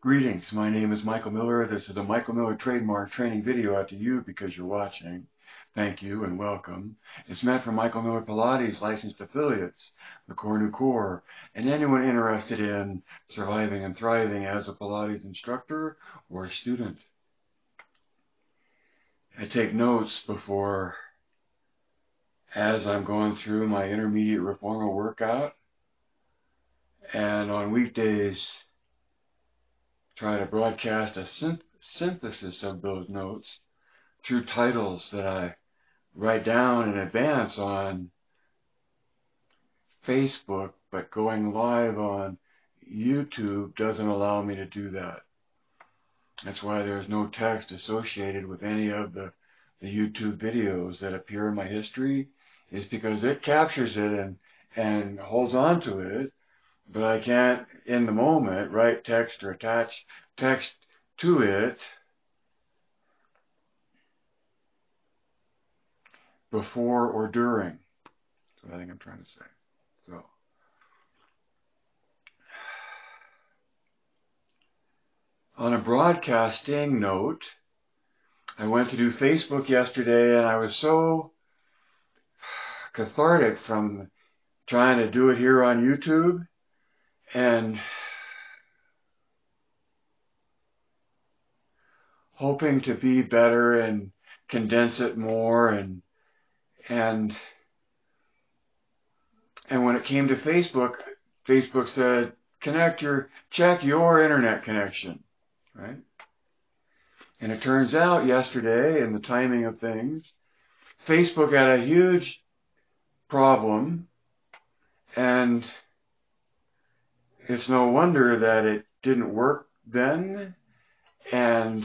Greetings, my name is Michael Miller. This is a Michael Miller trademark training video out to you because you're watching. Thank you and welcome. It's meant for Michael Miller Pilates licensed affiliates, the Core New Core, and anyone interested in surviving and thriving as a Pilates instructor or student. I take notes before, as I'm going through my intermediate reformer workout, and on weekdays, try to broadcast a synthesis of those notes through titles that I write down in advance on Facebook, but going live on YouTube doesn't allow me to do that. That's why there's no text associated with any of the YouTube videos that appear in my history, is because it captures it and holds on to it, but I can't, in the moment, write text or attach text to it before or during. That's what I think I'm trying to say. So, on a broadcasting note, I went to do Facebook yesterday, and I was so cathartic from trying to do it here on YouTube, and hoping to be better and condense it more, and when it came to Facebook, Facebook said, check your internet connection, right? And it turns out yesterday, in the timing of things, Facebook had a huge problem, and it's no wonder that it didn't work then, and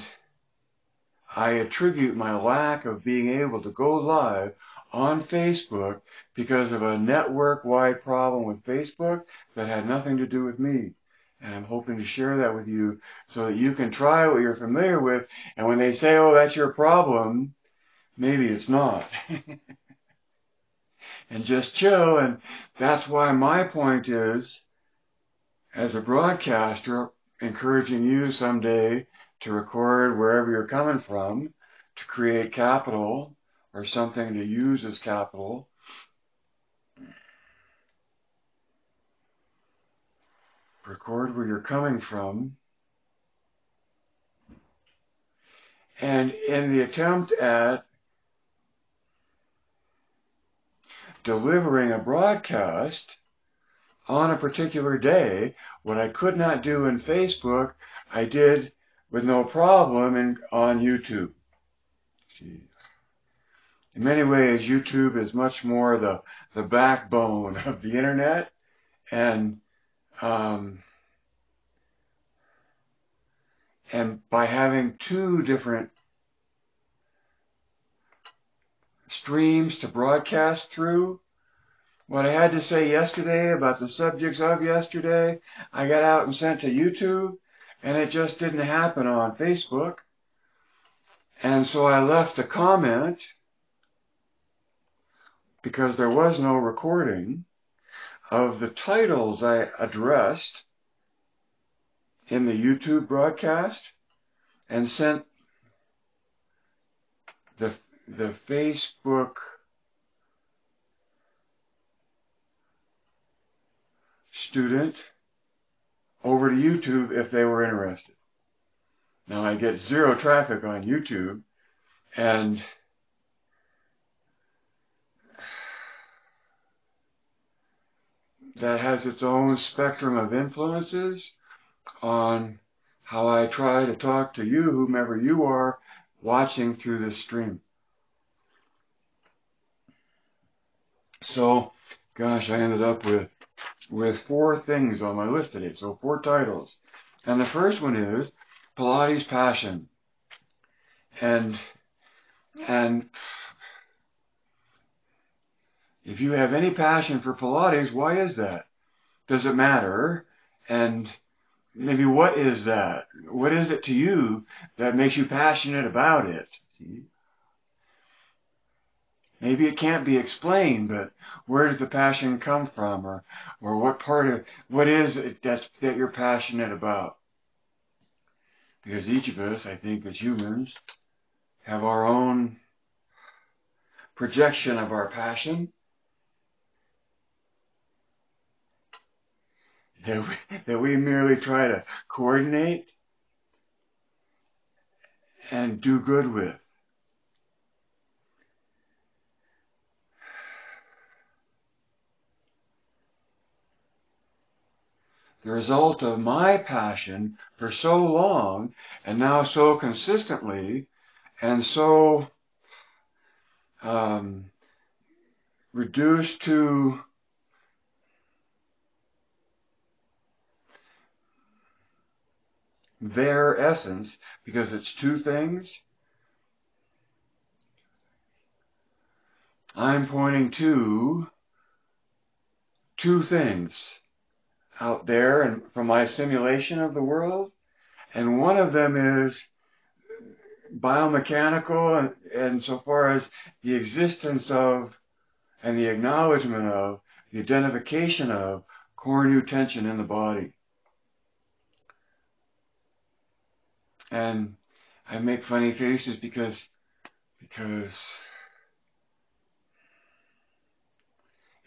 I attribute my lack of being able to go live on Facebook because of a network-wide problem with Facebook that had nothing to do with me. And I'm hoping to share that with you so that you can try what you're familiar with, and when they say, oh, that's your problem, maybe it's not. And just chill. And that's why my point is, as a broadcaster, encouraging you someday to record wherever you're coming from, to create capital or something to use as capital. Record where you're coming from. And in the attempt at delivering a broadcast on a particular day, what I could not do in Facebook, I did with no problem on YouTube. In many ways, YouTube is much more the backbone of the internet, and by having two different streams to broadcast through, what I had to say yesterday about the subjects of yesterday, I got out and sent to YouTube, and it just didn't happen on Facebook. And so I left a comment, because there was no recording, of the titles I addressed in the YouTube broadcast, and sent the Facebook student over to YouTube if they were interested. Now I get zero traffic on YouTube, and that has its own spectrum of influences on how I try to talk to you, whomever you are, watching through this stream. So, gosh, I ended up with 4 things on my list today, so 4 titles. And the first one is Pilates Passion. And if you have any passion for Pilates, why is that? Does it matter? And maybe what is that? What is it to you that makes you passionate about it? See? Maybe it can't be explained, but where does the passion come from? Or what is it that you're passionate about? Because each of us, I think, as humans, have our own projection of our passion that we merely try to coordinate and do good with. The result of my passion for so long, and now so consistently, and so reduced to their essence, because it's two things. I'm pointing to two things out there and from my simulation of the world, and one of them is biomechanical, and so far as the existence of and the acknowledgement of, the identification of core nu tension in the body. And I make funny faces because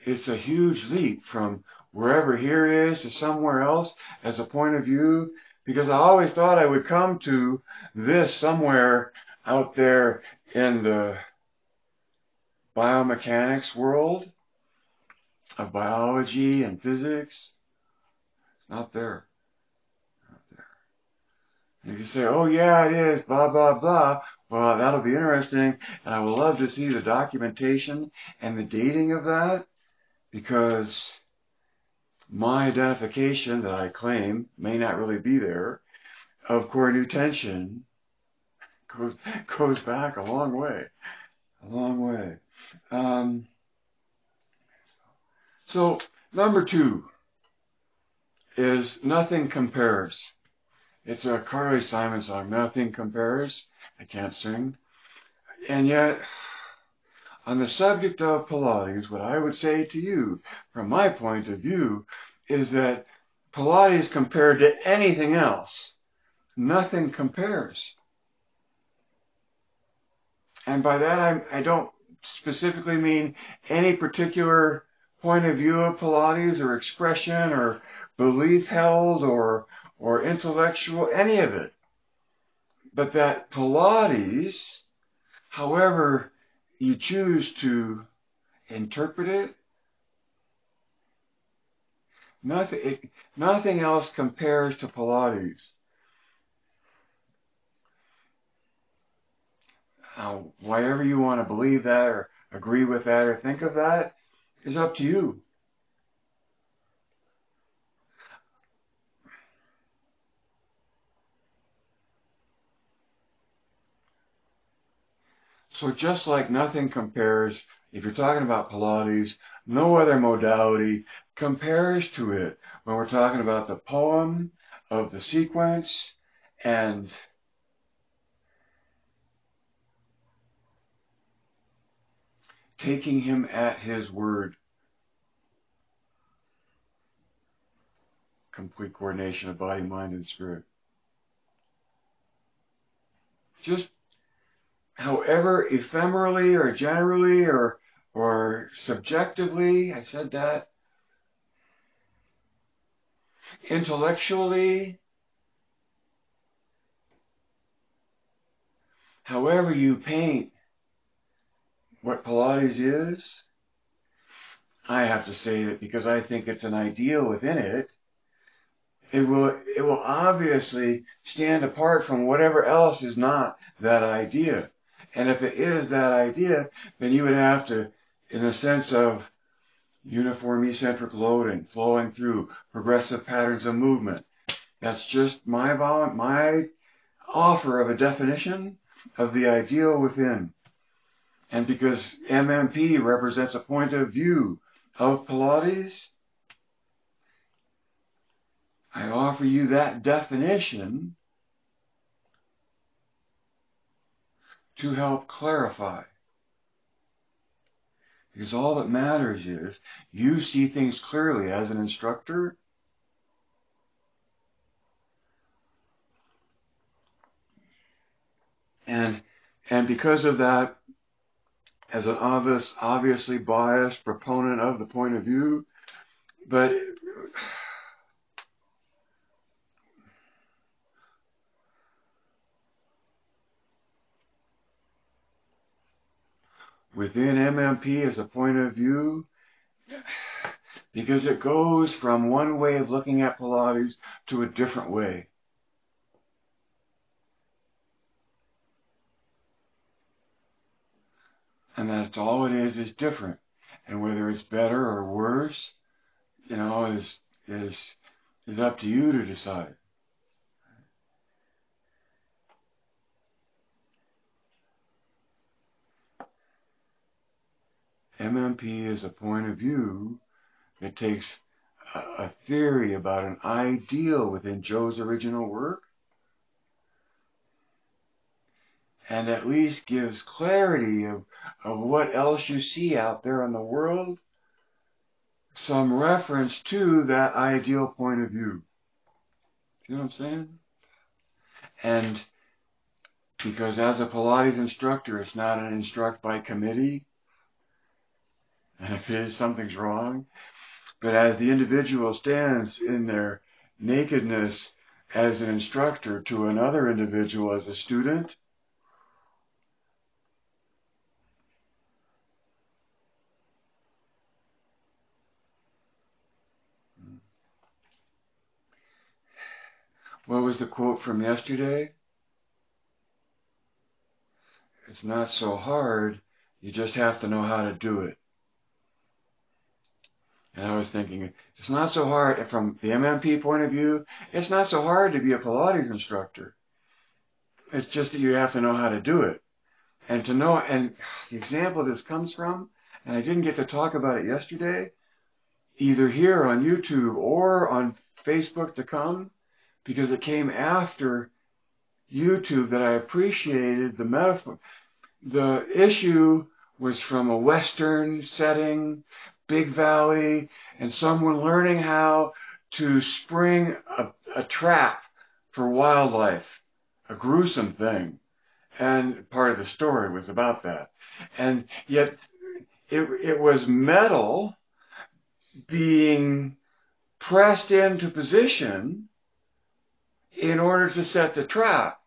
it's a huge leap from wherever here is to somewhere else as a point of view, because I always thought I would come to this somewhere out there in the biomechanics world of biology and physics. Not there. Not there. And if you say, oh yeah, it is, blah, blah, blah, well, that'll be interesting, and I would love to see the documentation and the dating of that, because my identification that I claim may not really be there of core nu tension goes back a long way. A long way. So, number 2 is nothing compares. It's a Carly Simon song, Nothing Compares. I can't sing. And yet, on the subject of Pilates, what I would say to you, from my point of view, is that Pilates compared to anything else, nothing compares. And by that I don't specifically mean any particular point of view of Pilates or expression or belief held or intellectual, any of it. But that Pilates, however you choose to interpret it, nothing else compares to Pilates. Whatever you want to believe that or agree with that or think of that is up to you. So just like nothing compares, if you're talking about Pilates, no other modality compares to it when we're talking about the poem of the sequence and taking him at his word. Complete coordination of body, mind, and spirit. Just however ephemerally or generally or subjectively, I said that, intellectually, however you paint what Pilates is, I have to say that because I think it's an ideal within it, it will obviously stand apart from whatever else is not that idea. And if it is that idea, then you would have to, in the sense of uniform eccentric loading, flowing through, progressive patterns of movement. That's just my offer of a definition of the ideal within. And because MMP represents a point of view of Pilates, I offer you that definition to help clarify. Because all that matters is you see things clearly as an instructor. And because of that, as an obviously biased proponent of the point of view, but within MMP as a point of view, because it goes from one way of looking at Pilates to a different way. And that's all it is different. And whether it's better or worse, you know, is up to you to decide. MMP is a point of view that takes a theory about an ideal within Joe's original work and at least gives clarity of what else you see out there in the world, some reference to that ideal point of view. You know what I'm saying? And because as a Pilates instructor, it's not an instruct by committee, and if it is, something's wrong. But as the individual stands in their nakedness as an instructor to another individual as a student, what was the quote from yesterday? It's not so hard, you just have to know how to do it. And I was thinking, it's not so hard, from the MMP point of view, it's not so hard to be a Pilates instructor. It's just that you have to know how to do it. And to know, and the example this comes from, and I didn't get to talk about it yesterday, either here on YouTube or on Facebook to come, because it came after YouTube that I appreciated the metaphor. The issue was from a Western setting, big valley, and someone learning how to spring a trap for wildlife, a gruesome thing. And part of the story was about that. And yet it was metal being pressed into position in order to set the trap.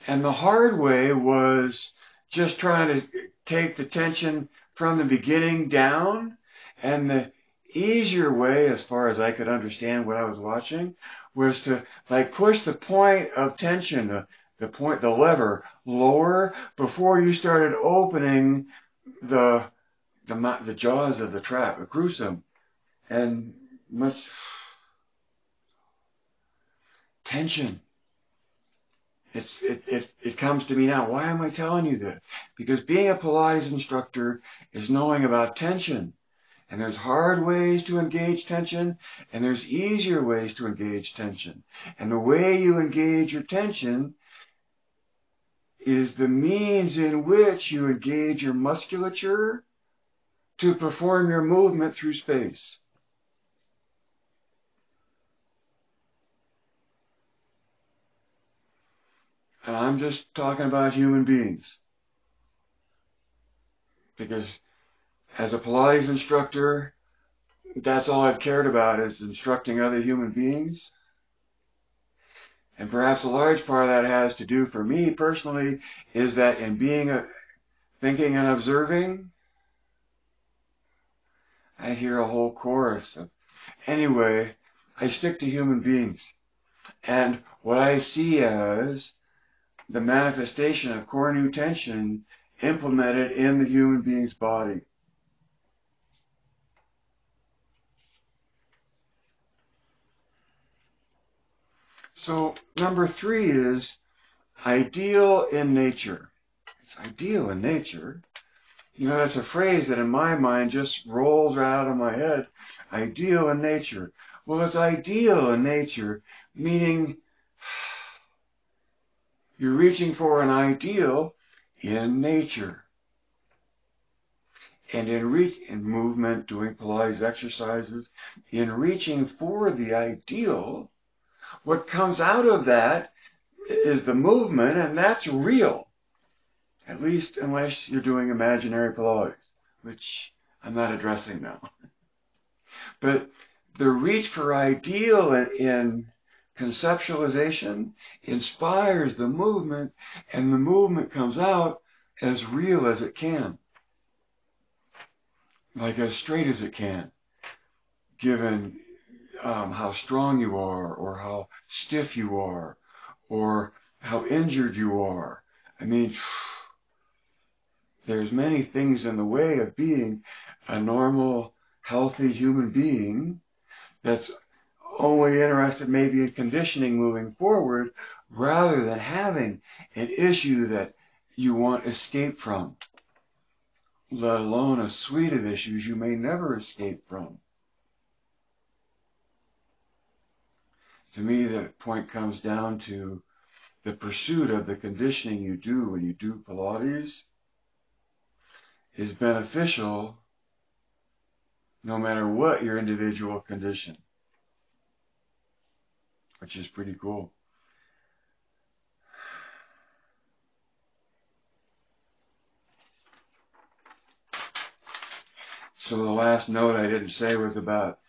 And the hard way was just trying to take the tension from the beginning down. And the easier way, as far as I could understand what I was watching, was to like push the point of tension, the lever lower before you started opening the jaws of the trap. Gruesome and much tension. It comes to me now. Why am I telling you this? Because being a Pilates instructor is knowing about tension. And there's hard ways to engage tension, and there's easier ways to engage tension. And the way you engage your tension is the means in which you engage your musculature to perform your movement through space. And I'm just talking about human beings. Because as a Pilates instructor, that's all I've cared about is instructing other human beings. And perhaps a large part of that has to do for me personally is that in being thinking and observing, I hear a whole chorus of, anyway, I stick to human beings. And what I see as the manifestation of core new tension implemented in the human being's body. So number 3 is ideal in nature. It's ideal in nature. You know, that's a phrase that in my mind just rolls right out of my head. Ideal in nature. Well, it's ideal in nature, meaning you're reaching for an ideal in nature. And in movement, doing Pilates exercises, in reaching for the ideal, what comes out of that is the movement, and that's real. At least unless you're doing imaginary Pilates, which I'm not addressing now. But the reach for ideal in conceptualization inspires the movement, and the movement comes out as real as it can. Like as straight as it can, given how strong you are, or how stiff you are, or how injured you are. I mean, there's many things in the way of being a normal, healthy human being that's only interested maybe in conditioning moving forward, rather than having an issue that you want escape from, let alone a suite of issues you may never escape from. To me, the point comes down to the pursuit of the conditioning you do when you do Pilates is beneficial no matter what your individual condition, which is pretty cool. So the last note I didn't say was about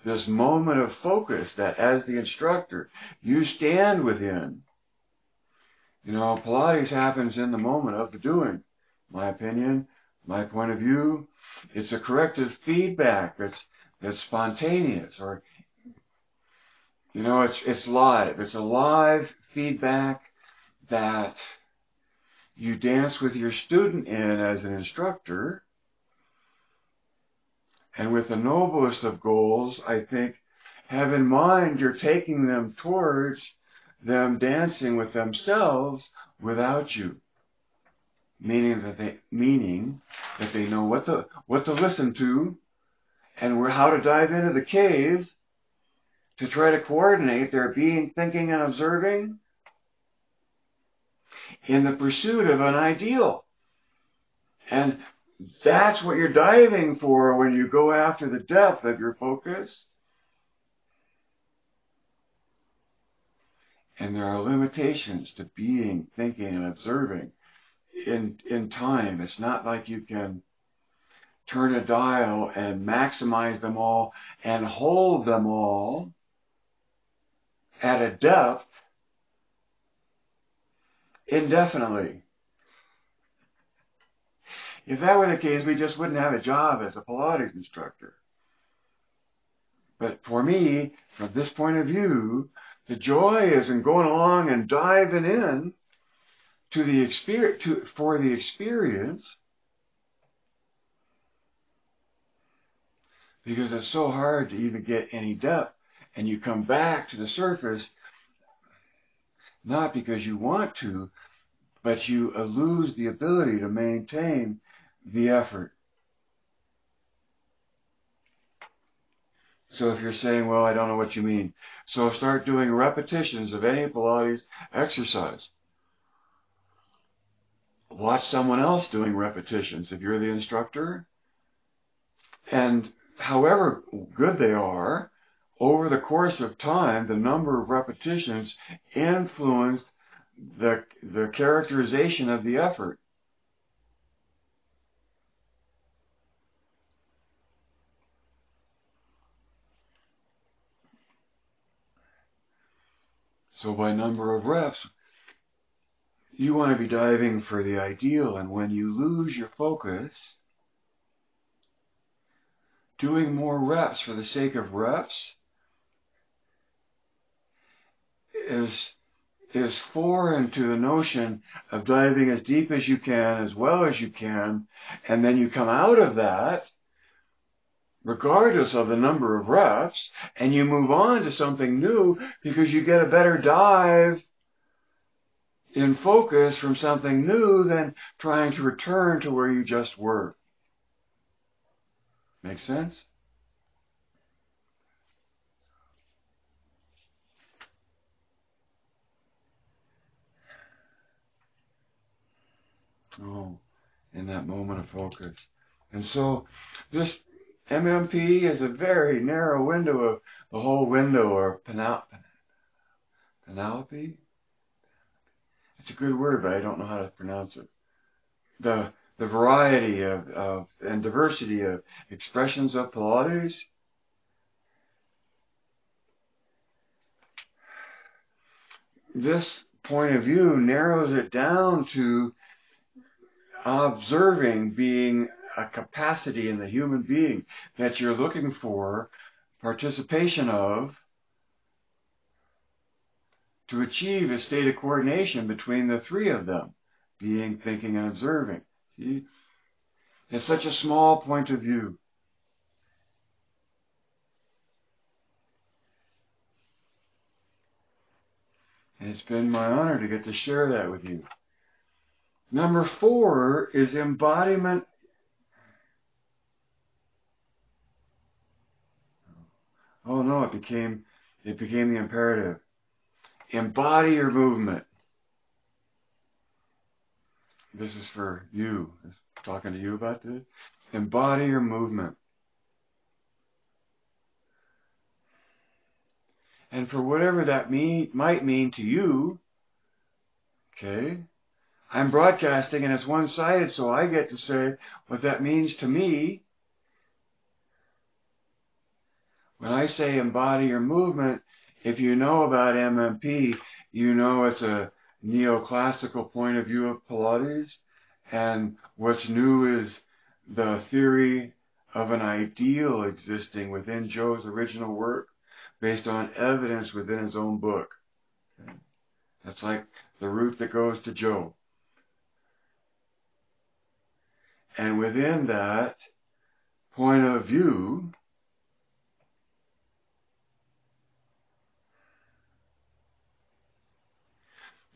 this moment of focus that as the instructor you stand within. You know, Pilates happens in the moment of the doing. My opinion, my point of view, it's a corrective feedback that's spontaneous, or you know, it's live. It's a live feedback that you dance with your student in as an instructor. And with the noblest of goals, I think, have in mind you're taking them towards them dancing with themselves without you. Meaning that they know what to listen to, and how to dive into the cave to try to coordinate their being, thinking, and observing in the pursuit of an ideal. And that's what you're diving for when you go after the depth of your focus. And there are limitations to being, thinking, and observing in time. It's not like you can turn a dial and maximize them all and hold them all at a depth indefinitely. If that were the case, we just wouldn't have a job as a Pilates instructor. But for me, from this point of view, the joy is in going along and diving in to the experience, for the experience, because it's so hard to even get any depth, and you come back to the surface, not because you want to, but you lose the ability to maintain the effort. So if you're saying, well, I don't know what you mean, so start doing repetitions of any Pilates exercise. Watch someone else doing repetitions if you're the instructor. And however good they are, over the course of time, the number of repetitions influence the characterization of the effort. So by number of reps, you want to be diving for the ideal, and when you lose your focus, doing more reps for the sake of reps is foreign to the notion of diving as deep as you can, as well as you can, and then you come out of that, regardless of the number of reps, and you move on to something new because you get a better dive in focus from something new than trying to return to where you just were. Make sense? Oh, in that moment of focus. And so this MMP is a very narrow window of the whole window, or Penelope? it's a good word, but I don't know how to pronounce it. The variety of and diversity of expressions of Pilates. This point of view narrows it down to observing being a capacity in the human being that you're looking for participation of to achieve a state of coordination between the three of them, being, thinking, and observing. See? It's such a small point of view. And it's been my honor to get to share that with you. Number 4 is embodiment. Oh no, it became the imperative. Embody your movement. This is for you. I'm talking to you about this. Embody your movement. And for whatever that might mean to you, okay, I'm broadcasting and it's one-sided, so I get to say what that means to me. When I say embody your movement, if you know about MMP, you know it's a neoclassical point of view of Pilates, and what's new is the theory of an ideal existing within Joe's original work based on evidence within his own book. Okay? That's like the route that goes to Joe. And within that point of view,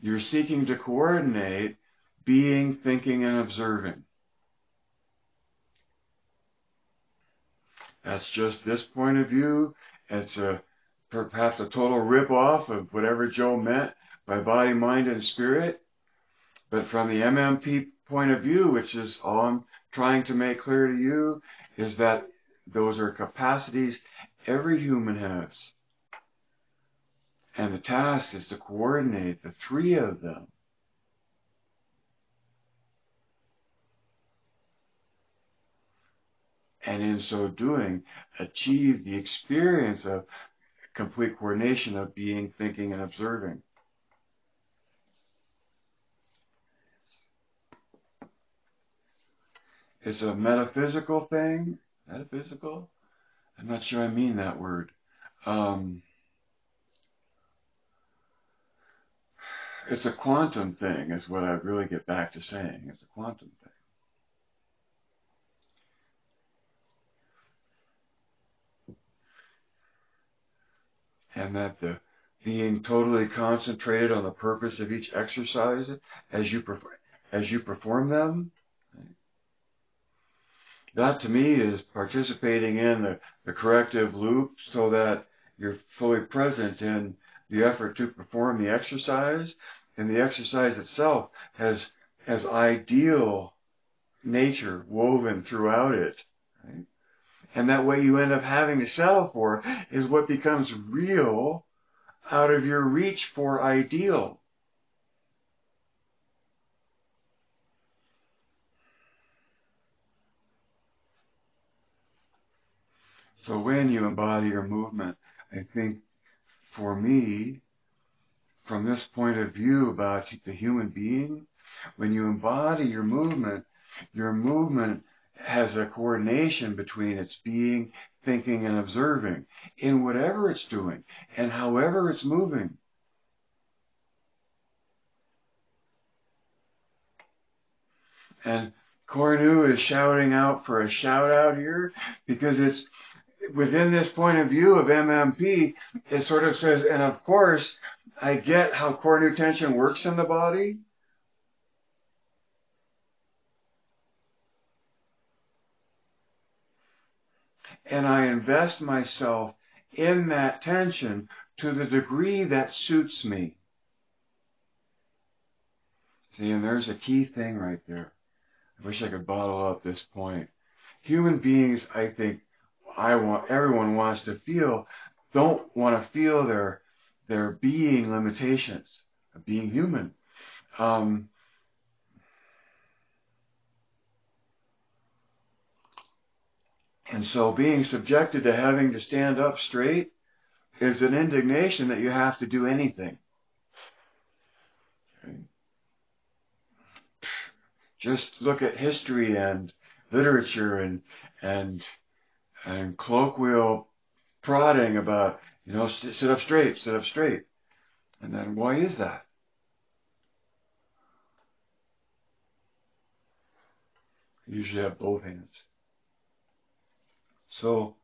you're seeking to coordinate being, thinking, and observing. That's just this point of view. It's perhaps a total rip-off of whatever Joe meant by body, mind, and spirit. But from the MMP point of view, which is all I'm trying to make clear to you, is that those are capacities every human has. And the task is to coordinate the three of them. And in so doing, achieve the experience of complete coordination of being, thinking, and observing. It's a metaphysical thing. Metaphysical? I'm not sure I mean that word. It's a quantum thing, is what I really get back to saying. It's a quantum thing. And that the being totally concentrated on the purpose of each exercise as you perform them, that to me is participating in the corrective loop so that you're fully present in the effort to perform the exercise, and the exercise itself has ideal nature woven throughout it. Right? And that what you end up having to settle for is what becomes real out of your reach for ideal. So when you embody your movement, I think for me, from this point of view about the human being, when you embody your movement has a coordination between its being, thinking, and observing in whatever it's doing and however it's moving. And Cornu is shouting out for a shout out here because it's within this point of view of MMP, it sort of says, and of course, I get how core new tension works in the body. And I invest myself in that tension to the degree that suits me. See, and there's a key thing right there. I wish I could bottle up this point. Human beings, I think, everyone wants to feel, don't want to feel their being limitations of being human. Um, and so being subjected to having to stand up straight is an indignation that you have to do anything. Okay? Just look at history and literature and colloquial prodding about, sit up straight, sit up straight. And then why is that? You usually have both hands. So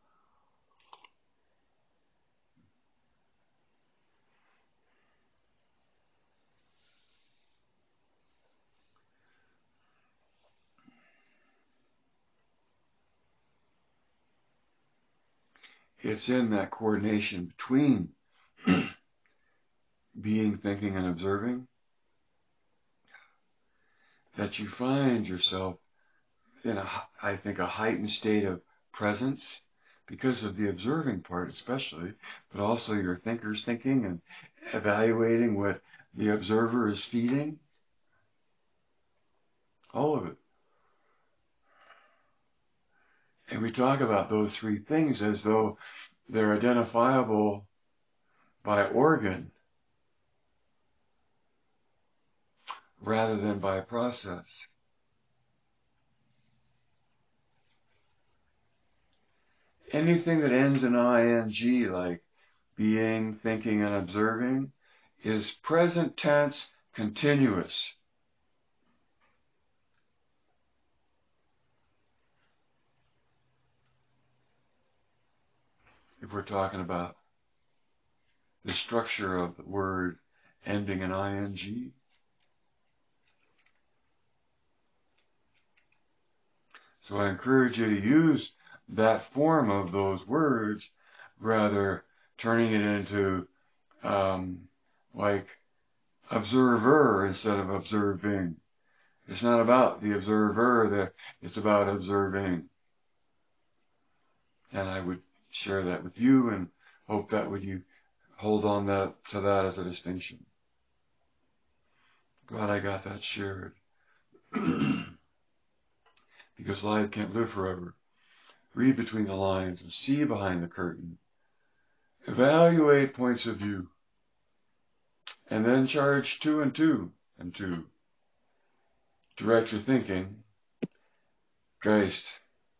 it's in that coordination between being, thinking, and observing that you find yourself in I think, a heightened state of presence because of the observing part especially, but also your thinker's thinking and evaluating what the observer is feeding. All of it. And we talk about those three things as though they're identifiable by organ rather than by process. Anything that ends in ing, like being, thinking, and observing, is present tense continuous. If we're talking about the structure of the word ending in ing. So I encourage you to use that form of those words, rather turning it into like observer instead of observing. It's not about the observer, it's about observing. And I would share that with you and hope that you hold on to that as a distinction. Glad I got that shared. Because life can't live forever. Read between the lines and see behind the curtain. Evaluate points of view. And then charge 2 and 2 and 2. Direct your thinking. Geist.